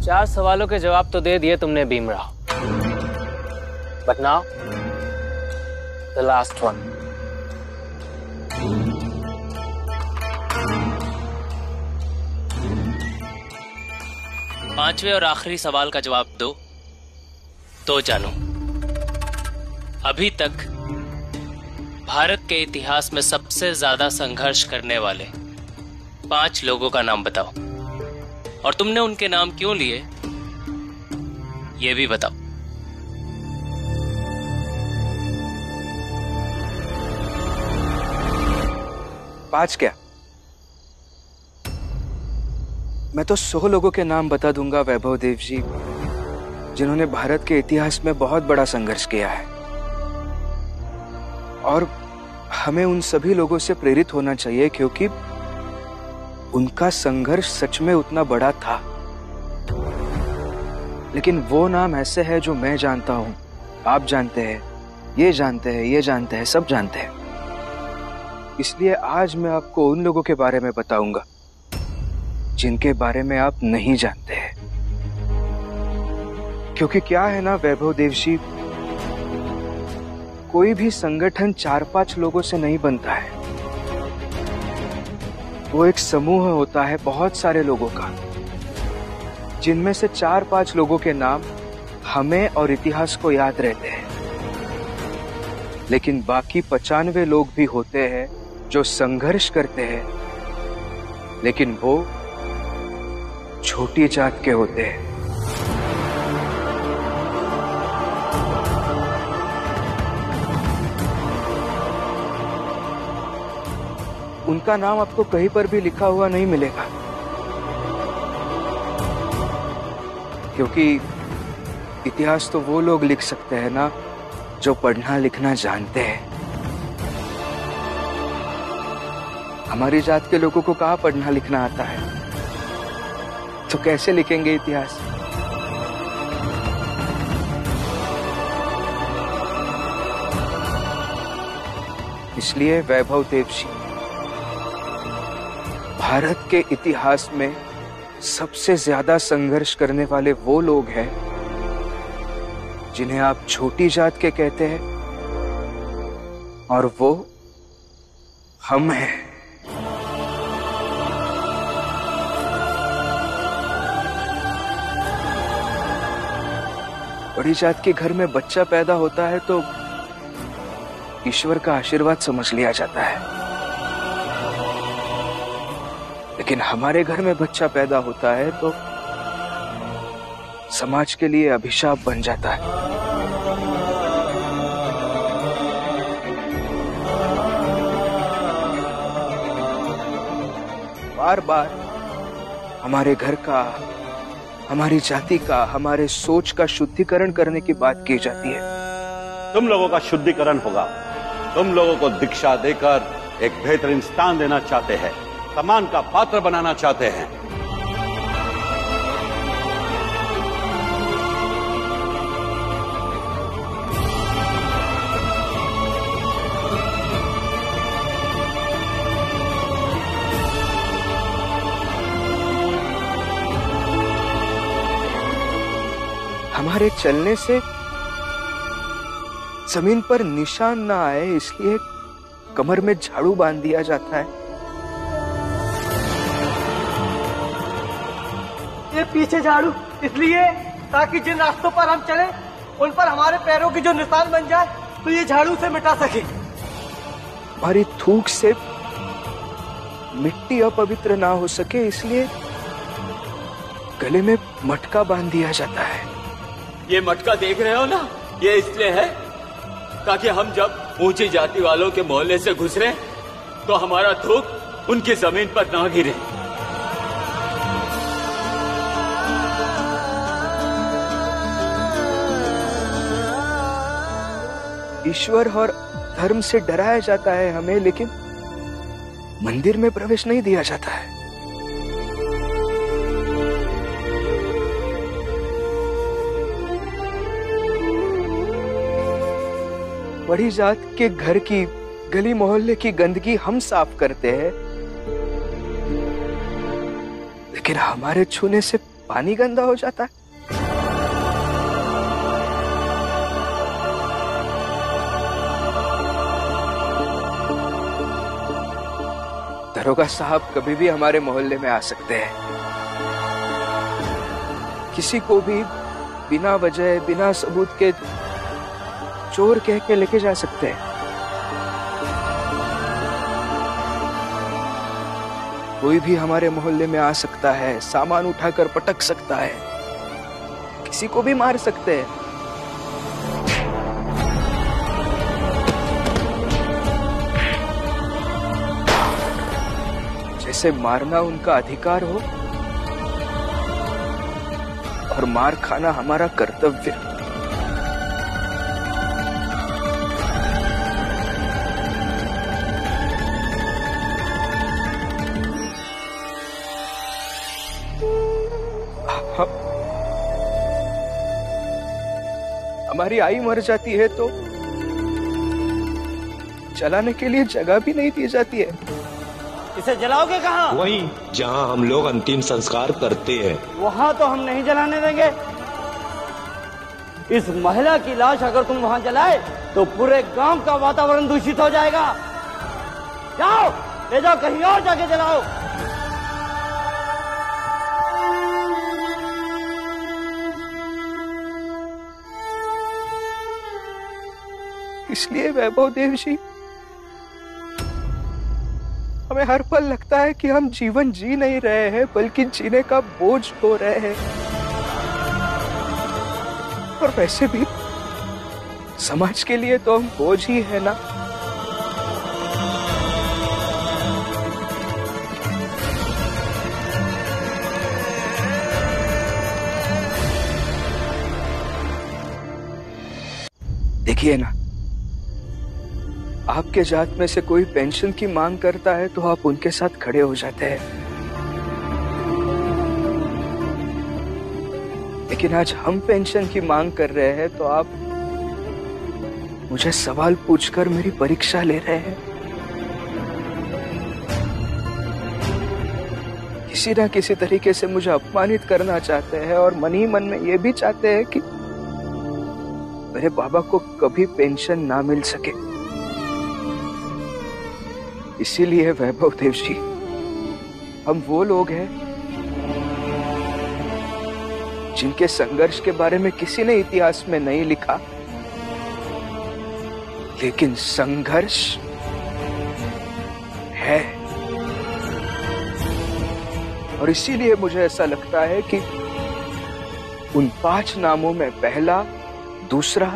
4 सवालों के जवाब तो दे दिए तुमने Bhimrao, but now the last one. पांचवें और आखिरी सवाल का जवाब दो तो जानो, अभी तक भारत के इतिहास में सबसे ज्यादा संघर्ष करने वाले 5 लोगों का नाम बताओ, और तुमने उनके नाम क्यों लिए ये भी बताओ। पांच क्या, मैं तो 100 लोगों के नाम बता दूंगा वैभव देव जी, जिन्होंने भारत के इतिहास में बहुत बड़ा संघर्ष किया है। और हमें उन सभी लोगों से प्रेरित होना चाहिए, क्योंकि उनका संघर्ष सच में उतना बड़ा था। लेकिन वो नाम ऐसे है जो मैं जानता हूं, आप जानते हैं, ये जानते हैं, ये जानते हैं, सब जानते हैं। इसलिए आज मैं आपको उन लोगों के बारे में बताऊंगा जिनके बारे में आप नहीं जानते हैं। क्योंकि क्या है ना वैभव देव जी, कोई भी संगठन 4-5 लोगों से नहीं बनता है। वो एक समूह होता है बहुत सारे लोगों का, जिनमें से 4-5 लोगों के नाम हमें और इतिहास को याद रहते हैं। लेकिन बाकी 95 लोग भी होते हैं जो संघर्ष करते हैं, लेकिन वो छोटी जात के होते हैं। उनका नाम आपको कहीं पर भी लिखा हुआ नहीं मिलेगा, क्योंकि इतिहास तो वो लोग लिख सकते हैं ना जो पढ़ना लिखना जानते हैं। हमारी जात के लोगों को कहाँ पढ़ना लिखना आता है, तो कैसे लिखेंगे इतिहास। इसलिए वैभव देव जी, भारत के इतिहास में सबसे ज्यादा संघर्ष करने वाले वो लोग हैं जिन्हें आप छोटी जात के कहते हैं, और वो हम हैं। बड़ी जात के घर में बच्चा पैदा होता है तो ईश्वर का आशीर्वाद समझ लिया जाता है, लेकिन हमारे घर में बच्चा पैदा होता है तो समाज के लिए अभिशाप बन जाता है। बार बार हमारे घर का, हमारी जाति का, हमारे सोच का शुद्धिकरण करने की बात की जाती है। तुम लोगों का शुद्धिकरण होगा। तुम लोगों को दीक्षा देकर एक बेहतरीन स्थान देना चाहते हैं, सम्मान का पात्र बनाना चाहते हैं। हमारे चलने से जमीन पर निशान ना आए, इसलिए कमर में झाड़ू बांध दिया जाता है। ये पीछे झाड़ू इसलिए ताकि जिन रास्तों पर हम चले उन पर हमारे पैरों की जो निशान बन जाए तो ये झाड़ू से मिटा सके। हमारी थूक से मिट्टी अपवित्र ना हो सके, इसलिए गले में मटका बांध दिया जाता है। ये मटका देख रहे हो ना, ये इसलिए है ताकि हम जब ऊंची जाति वालों के मोहल्ले से गुजरे तो हमारा थूक उनकी जमीन पर ना गिरे। ईश्वर और धर्म से डराया जाता है हमें, लेकिन मंदिर में प्रवेश नहीं दिया जाता है। बड़ी जात के घर की, गली मोहल्ले की गंदगी हम साफ करते हैं, लेकिन हमारे छूने से पानी गंदा हो जाता है। दरोगा साहब कभी भी हमारे मोहल्ले में आ सकते हैं, किसी को भी बिना वजह बिना सबूत के चोर कह के लेके जा सकते हैं। कोई भी हमारे मोहल्ले में आ सकता है, सामान उठाकर पटक सकता है, किसी को भी मार सकते हैं। जैसे मारना उनका अधिकार हो और मार खाना हमारा कर्तव्य। हमारी आई मर जाती है तो जलाने के लिए जगह भी नहीं दी जाती है। इसे जलाओगे कहाँ? वहीं जहां हम लोग अंतिम संस्कार करते हैं। वहाँ तो हम नहीं जलाने देंगे। इस महिला की लाश अगर तुम वहाँ जलाए तो पूरे गांव का वातावरण दूषित हो जाएगा। जाओ, ले जाओ, कहीं और जाके जलाओ। इसलिए वैभव देव जी, हमें हर पल लगता है कि हम जीवन जी नहीं रहे हैं बल्कि जीने का बोझ ढो रहे हैं। और वैसे भी समाज के लिए तो हम बोझ ही है ना। देखिए ना, आपके जात में से कोई पेंशन की मांग करता है तो आप उनके साथ खड़े हो जाते हैं, लेकिन आज हम पेंशन की मांग कर रहे हैं तो आप मुझे सवाल पूछकर मेरी परीक्षा ले रहे हैं। किसी ना किसी तरीके से मुझे अपमानित करना चाहते हैं और मन ही मन में ये भी चाहते हैं कि मेरे बाबा को कभी पेंशन ना मिल सके। इसीलिए वैभव देव जी, हम वो लोग हैं जिनके संघर्ष के बारे में किसी ने इतिहास में नहीं लिखा, लेकिन संघर्ष है। और इसीलिए मुझे ऐसा लगता है कि उन 5 नामों में पहला, दूसरा,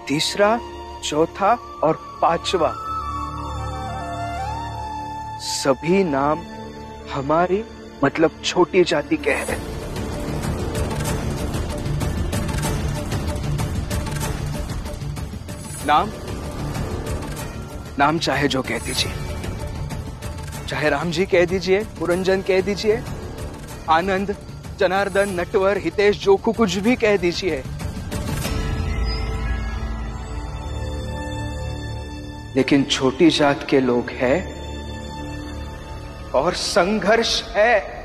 तीसरा, चौथा और 5वां सभी नाम हमारी मतलब छोटी जाति के हैं। नाम चाहे जो कह दीजिए, चाहे राम जी कह दीजिए, पुरंजन कह दीजिए, आनंद, जनार्दन, नटवर, हितेश, जोखू, कुछ भी कह दीजिए, लेकिन छोटी जात के लोग हैं और संघर्ष है।